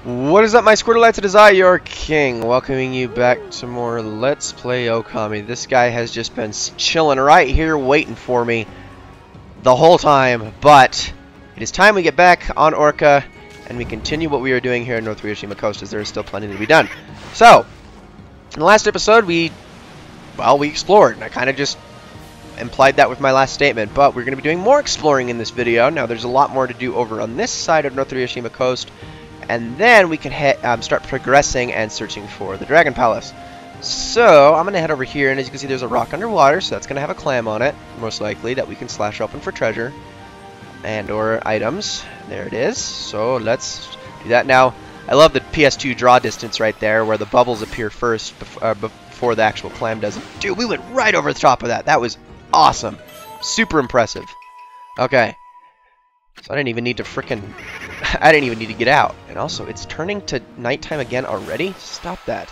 What is up, my Squirtleites? It is I, your king, welcoming you back to more Let's Play Ōkami. This guy has just been chilling right here waiting for me the whole time, but it is time we get back on Orca and we continue what we are doing here in North Ryoshima Coast, as there is still plenty to be done. So, in the last episode, we explored, and I kind of just implied that with my last statement, but we're going to be doing more exploring in this video. Now, there's a lot more to do over on this side of North Ryoshima Coast, and then we can start progressing and searching for the Dragon Palace. So, I'm going to head over here, and as you can see, there's a rock underwater, so that's going to have a clam on it, most likely, that we can slash open for treasure and or items. There it is. So, let's do that. Now, I love the PS2 draw distance right there, where the bubbles appear first before the actual clam does. Dude, we went right over the top of that. That was awesome. Super impressive. Okay. So I didn't even need to I didn't even need to get out. And also, it's turning to nighttime again already? Stop that.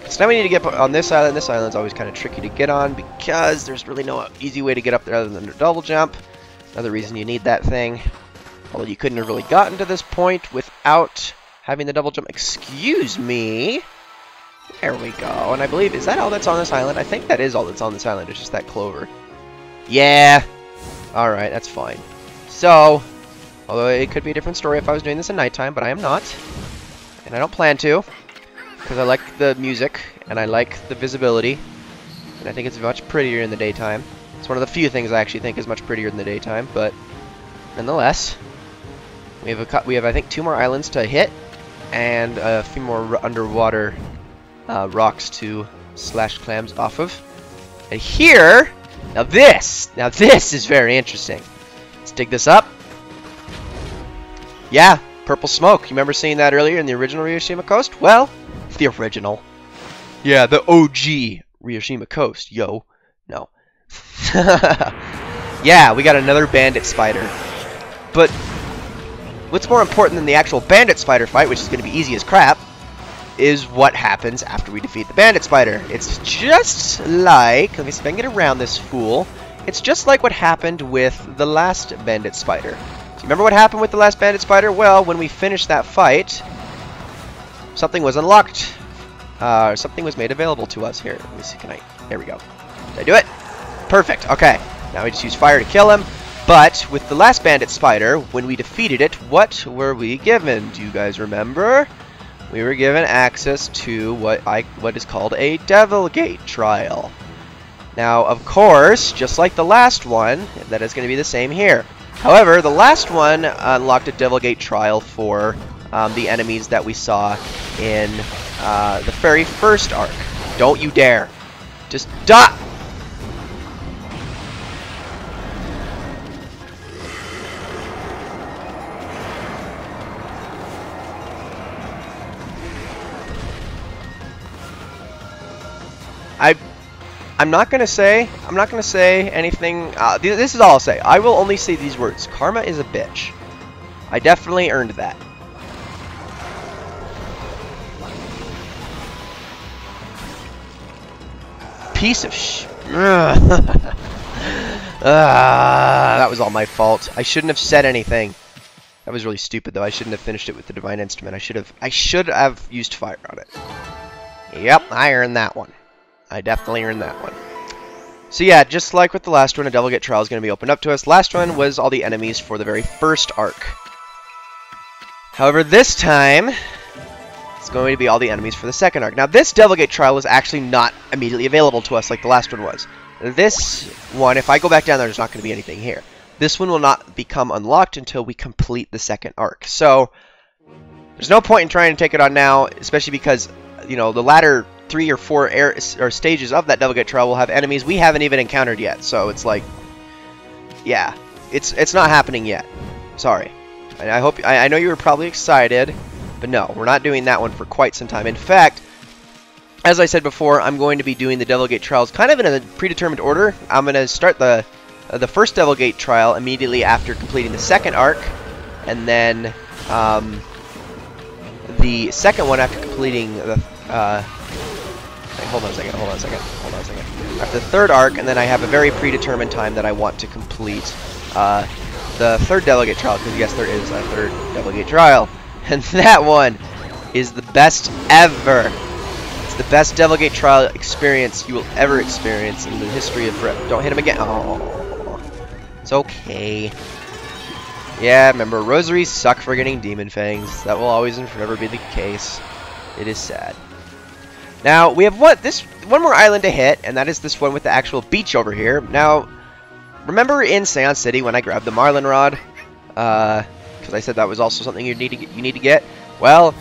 So now we need to get on this island. This island's always kind of tricky to get on because there's really no easy way to get up there other than a double jump. Another reason you need that thing. Although you couldn't have really gotten to this point without having the double jump. Excuse me. There we go. And I believe, is that all that's on this island? I think that is all that's on this island. It's just that clover. Yeah. Alright, that's fine. So, although it could be a different story if I was doing this at nighttime, but I am not. And I don't plan to. Because I like the music, and I like the visibility. And I think it's much prettier in the daytime. It's one of the few things I actually think is much prettier in the daytime, but nonetheless. We have I think 2 more islands to hit, and a few more underwater rocks to slash clams off of. And here, now this is very interesting. Let's dig this up. Yeah, purple smoke. You remember seeing that earlier in the original Ryoshima Coast? Well, the original. Yeah, the OG Ryoshima Coast, yo. No. Yeah, we got another bandit spider. But what's more important than the actual bandit spider fight, which is going to be easy as crap, is what happens after we defeat the bandit spider. It's just like, let me see if I can get around this fool. It's just like what happened with the last bandit spider. So you remember what happened with the last bandit spider? Well, when we finished that fight, something was unlocked. Something was made available to us here. Let me see, there we go. Did I do it? Perfect, okay. Now we just use fire to kill him. But with the last bandit spider, when we defeated it, what were we given? Do you guys remember? We were given access to what is called a Devil Gate trial. Now, of course, just like the last one, that is going to be the same here. However, the last one unlocked a Devil Gate trial for the enemies that we saw in the very first arc. Don't you dare. Just die! I'm not gonna say anything. This is all I'll say. I will only say these words. Karma is a bitch. I definitely earned that. Piece of sh. That was all my fault. I shouldn't have said anything. That was really stupid, though. I shouldn't have finished it with the divine instrument. I should have used fire on it. Yep, I earned that one. I definitely earned that one. So yeah, just like with the last one, a Devil Gate trial is going to be opened up to us. Last one was all the enemies for the very first arc. However, this time, it's going to be all the enemies for the second arc. Now, this Devil Gate trial is actually not immediately available to us like the last one was. This one, if I go back down there, there's not going to be anything here. This one will not become unlocked until we complete the second arc. So, there's no point in trying to take it on now, especially because, you know, the latter 3 or 4 stages of that Devil Gate trial will have enemies we haven't even encountered yet. So it's like, yeah, it's not happening yet. Sorry. And I know you were probably excited, but no, we're not doing that one for quite some time. In fact, as I said before, I'm going to be doing the Devil Gate trials kind of in a predetermined order. I'm going to start the first Devil Gate trial immediately after completing the second arc, and then the second one after completing the hold on a second. After the third arc, and then I have a very predetermined time that I want to complete the third Devil Gate trial, because yes, there is a third Devil Gate trial. And that one is the best ever. It's the best Devil Gate trial experience you will ever experience in the history of Rip. Don't hit him again. Oh, it's okay. Yeah, remember, rosaries suck for getting demon fangs. That will always and forever be the case. It is sad. Now, we have one more island to hit, and that is this one with the actual beach over here. Now, remember in Seance City when I grabbed the Marlin rod? Because I said that was also something you need to get. Well,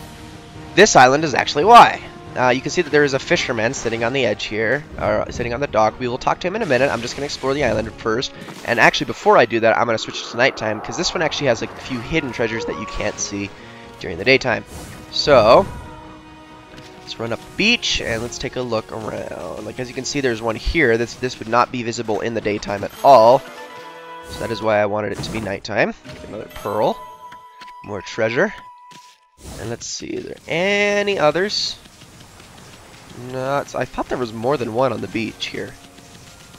this island is actually why. You can see that there is a fisherman sitting on the edge here, or sitting on the dock. We will talk to him in a minute. I'm just going to explore the island first. And actually, before I do that, I'm going to switch to nighttime, because this one actually has like a few hidden treasures that you can't see during the daytime. So, let's run up the beach, and let's take a look around. Like, as you can see, there's one here. This would not be visible in the daytime at all. So that is why I wanted it to be nighttime. Another pearl. More treasure. And let's see, is there any others? No, I thought there was more than one on the beach here.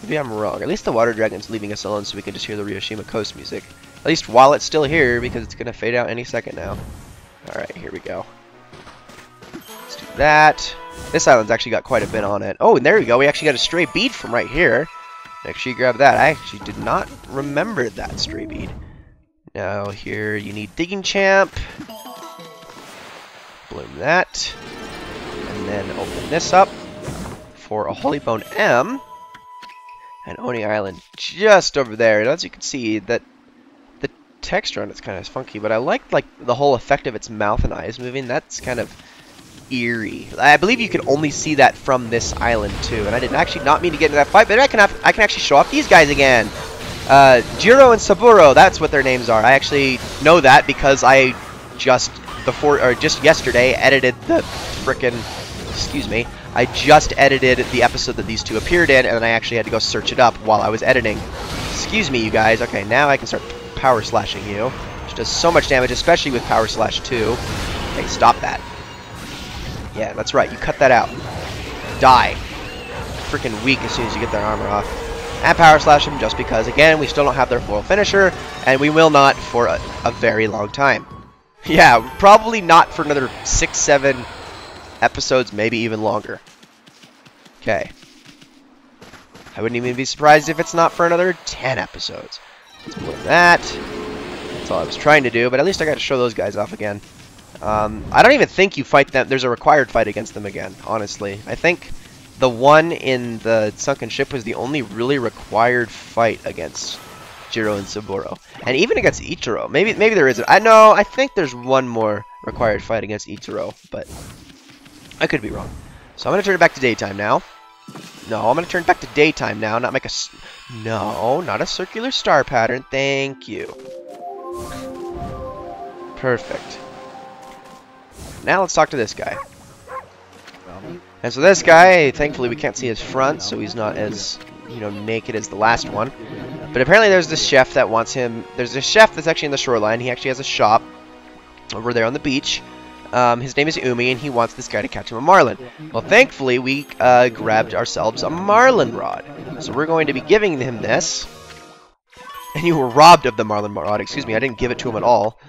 Maybe I'm wrong. At least the water dragon's leaving us alone so we can just hear the Ryoshima Coast music. At least while it's still here, because it's going to fade out any second now. Alright, here we go. Let's do that. This island's actually got quite a bit on it. Oh, and there we go. We actually got a stray bead from right here. Make sure you grab that. I actually did not remember that stray bead. Now here you need Digging Champ. Bloom that. And then open this up for a Holy Bone M. And Oni Island just over there. And as you can see, that the texture on it's kind of funky, but I like the whole effect of its mouth and eyes moving. That's kind of eerie. I believe you can only see that from this island too. And I did actually not mean to get into that fight, but I can actually show off these guys again. Jiro and Saburo, that's what their names are. I actually know that because I just yesterday edited the frickin', excuse me, I just edited the episode that these two appeared in, and then I actually had to go search it up while I was editing. Excuse me, you guys. Okay, now I can start power slashing you, which does so much damage, especially with Power Slash 2. Hey, stop that. Yeah, that's right. You cut that out. Die. Freaking weak as soon as you get their armor off. And Power Slash them just because, again, we still don't have their foil finisher, and we will not for a very long time. Yeah, probably not for another 6, 7 episodes, maybe even longer. Okay. I wouldn't even be surprised if it's not for another 10 episodes. Let's blow that. That's all I was trying to do, but at least I got to show those guys off again. I don't even think you fight them. There's a required fight against them again, honestly. I think the one in the sunken ship was the only really required fight against Jiro and Saburo. And even against Ichiro. Maybe there isn't. I think there's one more required fight against Ichiro, but I could be wrong. So I'm going to turn it back to daytime now. No, I'm going to turn it back to daytime now, not make a... No, not a circular star pattern. Thank you. Perfect. Now let's talk to this guy. And so this guy, thankfully we can't see his front, so he's not as, naked as the last one. But apparently there's this chef that wants him... There's this chef that's actually in the shoreline. He actually has a shop over there on the beach. His name is Umi, and he wants this guy to catch him a Marlin. Well, thankfully, we grabbed ourselves a Marlin rod. So we're going to be giving him this. And you were robbed of the Marlin rod. Excuse me, I didn't give it to him at all.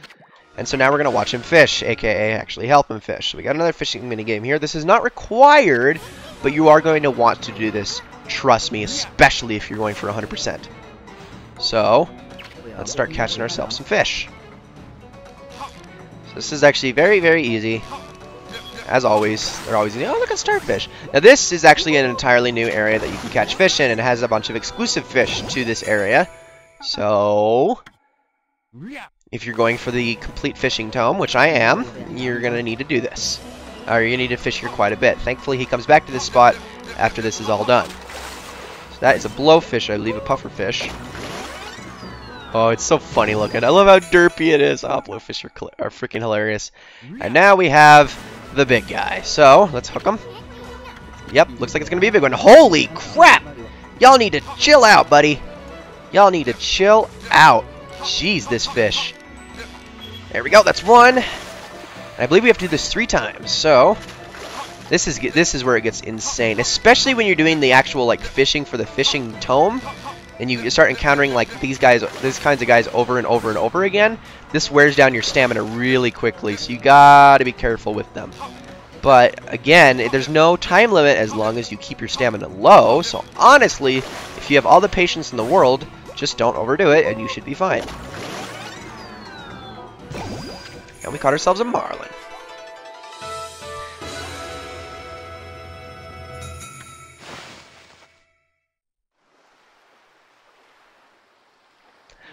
And so now we're going to watch him fish, a.k.a. actually help him fish. So we got another fishing minigame here. This is not required, but you are going to want to do this. Trust me, especially if you're going for 100%. So, let's start catching ourselves some fish. This is actually very, very easy. As always, they're always easy. Oh, look at starfish. Now this is actually an entirely new area that you can catch fish in, and it has a bunch of exclusive fish to this area. So, if you're going for the complete fishing tome, which I am, you're going to need to do this. Or you're going to need to fish here quite a bit. Thankfully, he comes back to this spot after this is all done. So that is a blowfish, I believe, a pufferfish. Oh, it's so funny looking. I love how derpy it is. Oh, blowfish are freaking hilarious. And now we have the big guy. So, let's hook him. Yep, looks like it's going to be a big one. Holy crap! Y'all need to chill out, buddy. Y'all need to chill out. Jeez, this fish. There we go, that's one. And I believe we have to do this 3 times. So, this is where it gets insane. Especially when you're doing the actual, fishing for the fishing tome. and you start encountering like these kinds of guys over and over and over again, this wears down your stamina really quickly, so you gotta be careful with them. But again, there's no time limit as long as you keep your stamina low, so honestly, if you have all the patience in the world, just don't overdo it and you should be fine. And we caught ourselves a Marlin.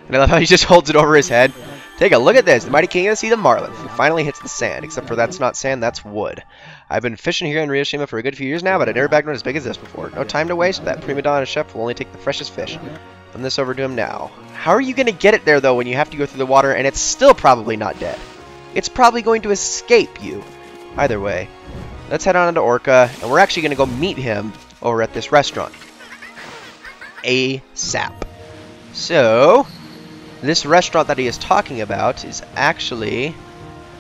And I love how he just holds it over his head. Take a look at this. The mighty king of the sea, the Marlin. He finally hits the sand. Except for that's not sand, that's wood. I've been fishing here in Hiroshima for a good few years now, but I've never bagged one as big as this before. No time to waste. That prima donna chef will only take the freshest fish. Send this over to him now. How are you going to get it there, though, when you have to go through the water and it's still probably not dead? It's probably going to escape you. Either way, let's head on into Orca, and we're actually going to go meet him over at this restaurant. ASAP. So, this restaurant that he is talking about is actually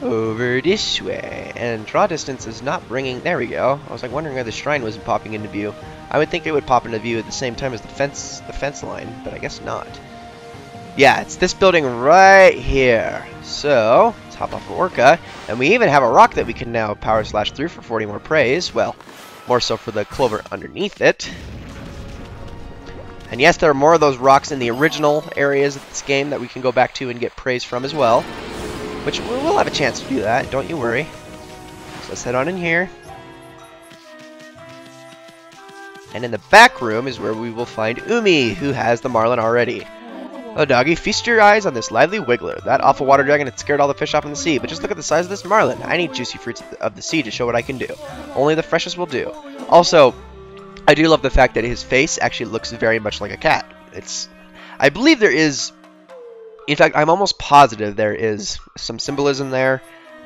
over this way. And draw distance is not bringing... There we go. I was like wondering why the shrine wasn't popping into view. I would think it would pop into view at the same time as the fence line, but I guess not. Yeah, it's this building right here. So, let's hop off of Orca. And we even have a rock that we can now power slash through for 40 more praise. Well, more so for the clover underneath it. And yes, there are more of those rocks in the original areas of this game that we can go back to and get praise from as well. Which we'll have a chance to do that, don't you worry. So let's head on in here. And in the back room is where we will find Umi, who has the Marlin already. Oh, doggy, feast your eyes on this lively wiggler. That awful water dragon had scared all the fish off in the sea, but just look at the size of this Marlin. I need juicy fruits of the sea to show what I can do. Only the freshest will do. Also, I do love the fact that his face actually looks very much like a cat. I believe there is, in fact, I'm almost positive there is some symbolism there,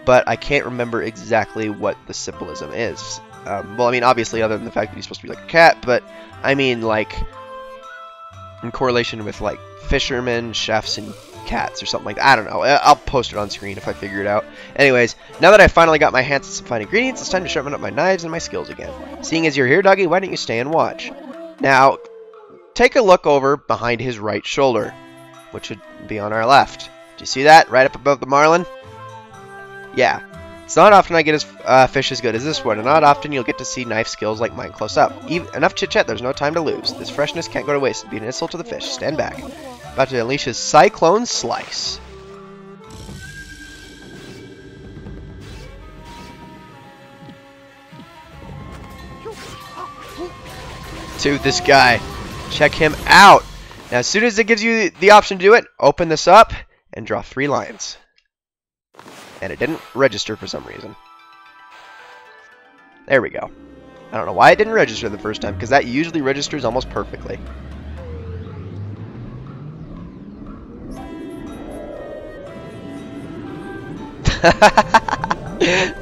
but I can't remember exactly what the symbolism is. Well, I mean, obviously, other than the fact that he's supposed to be like a cat, but I mean, like, in correlation with, like, fishermen, chefs, and cats or something like that. I don't know. I'll post it on screen if I figure it out. Anyways, now that I finally got my hands on some fine ingredients, it's time to sharpen up my knives and my skills again. Seeing as you're here, doggy, why don't you stay and watch? Now, take a look over behind his right shoulder, which would be on our left. Do you see that? Right up above the Marlin? Yeah. It's not often I get a fish as good as this one, and not often you'll get to see knife skills like mine close up. Enough chit-chat, there's no time to lose. This freshness can't go to waste. It'd be an insult to the fish. Stand back. About to unleash his Cyclone Slice. Dude, this guy. Check him out. Now, as soon as it gives you the option to do it, open this up and draw 3 lines. And it didn't register for some reason. There we go. I don't know why it didn't register the first time, because that usually registers almost perfectly.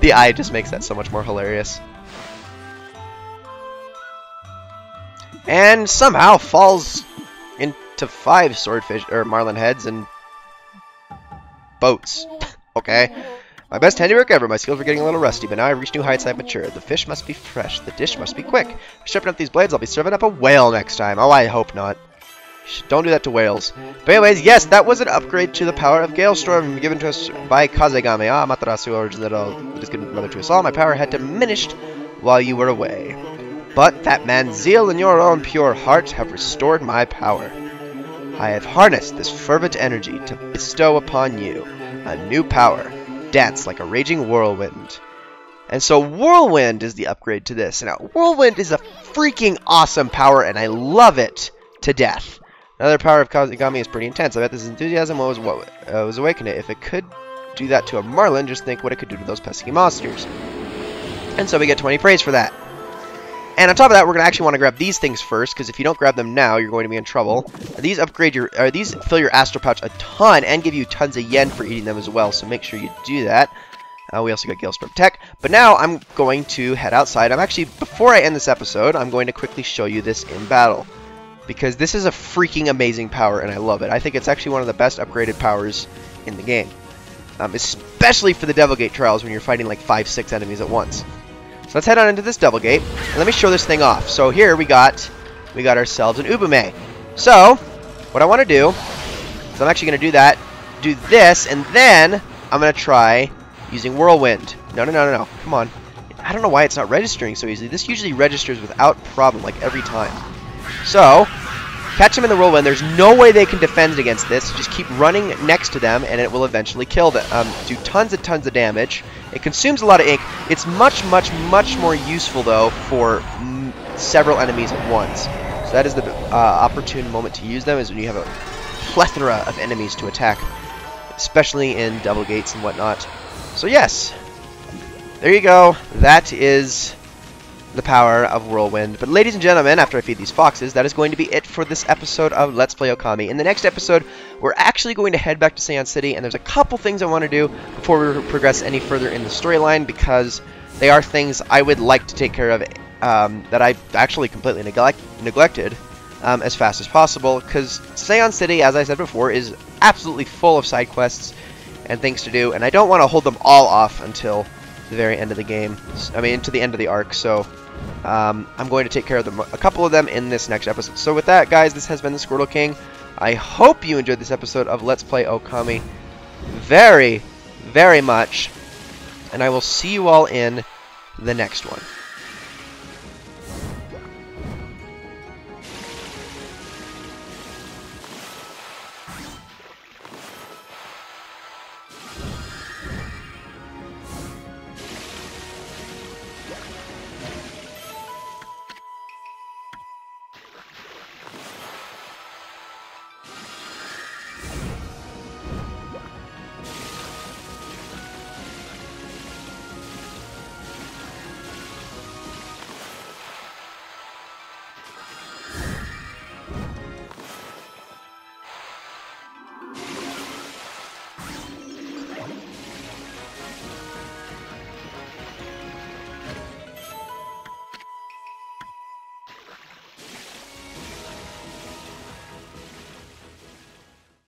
The eye just makes that so much more hilarious. And somehow falls into 5 swordfish or marlin heads and boats. Okay. My best handiwork ever. My skills were getting a little rusty, but now I've reached new heights. I've matured. The fish must be fresh. The dish must be quick. If I sharpen up these blades, I'll be serving up a whale next time. Oh, I hope not. Don't do that to whales. But anyways, yes, that was an upgrade to the power of Galestorm given to us by Kazegame. Ah, Matarasu, Original, it is good mother to us all. My power had diminished while you were away. But that man's zeal and your own pure heart have restored my power. I have harnessed this fervent energy to bestow upon you a new power. Dance like a raging whirlwind. And so Whirlwind is the upgrade to this. Now, Whirlwind is a freaking awesome power, and I love it to death. Another power of Kazegame is pretty intense. I bet this enthusiasm was what was awakening it. If it could do that to a Marlin, just think what it could do to those pesky monsters. And so we get 20 praise for that. And on top of that, we're going to actually want to grab these things first, because if you don't grab them now, you're going to be in trouble. These upgrade your, these fill your Astro Pouch a ton and give you tons of yen for eating them as well, so make sure you do that. We also got Galestorm Tech. But now I'm going to head outside. Before I end this episode, I'm going to quickly show you this in battle, because this is a freaking amazing power, and I love it. I think it's actually one of the best upgraded powers in the game, especially for the Devil Gate trials when you're fighting like 5-6 enemies at once. So let's head on into this Devil Gate, and let me show this thing off. So here we got ourselves an Ubume. So, what I want to do is I'm actually going to do that, do this, and then I'm going to try using Whirlwind. No, come on. I don't know why it's not registering so easily. This usually registers without problem, like every time. So, catch them in the Whirlwind. There's no way they can defend against this. Just keep running next to them, and it will eventually kill them. Do tons of damage. It consumes a lot of ink. It's much more useful, though, for several enemies at once. So that is the opportune moment to use them, is when you have a plethora of enemies to attack, especially in double gates and whatnot. So yes, there you go. That is the power of Whirlwind. But ladies and gentlemen, after I feed these foxes, that is going to be it for this episode of Let's Play Ōkami. In the next episode, we're actually going to head back to Seion City, and there's a couple things I want to do before we progress any further in the storyline, because they are things I would like to take care of that I actually completely neglected as fast as possible, because Seion City, as I said before, is absolutely full of side quests and things to do, and I don't want to hold them all off until the very end of the game. I mean, to the end of the arc, so I'm going to take care of them, a couple of them in this next episode. So with that, guys, this has been the Squirtle King. I hope you enjoyed this episode of Let's Play Ōkami very much, and I will see you all in the next one.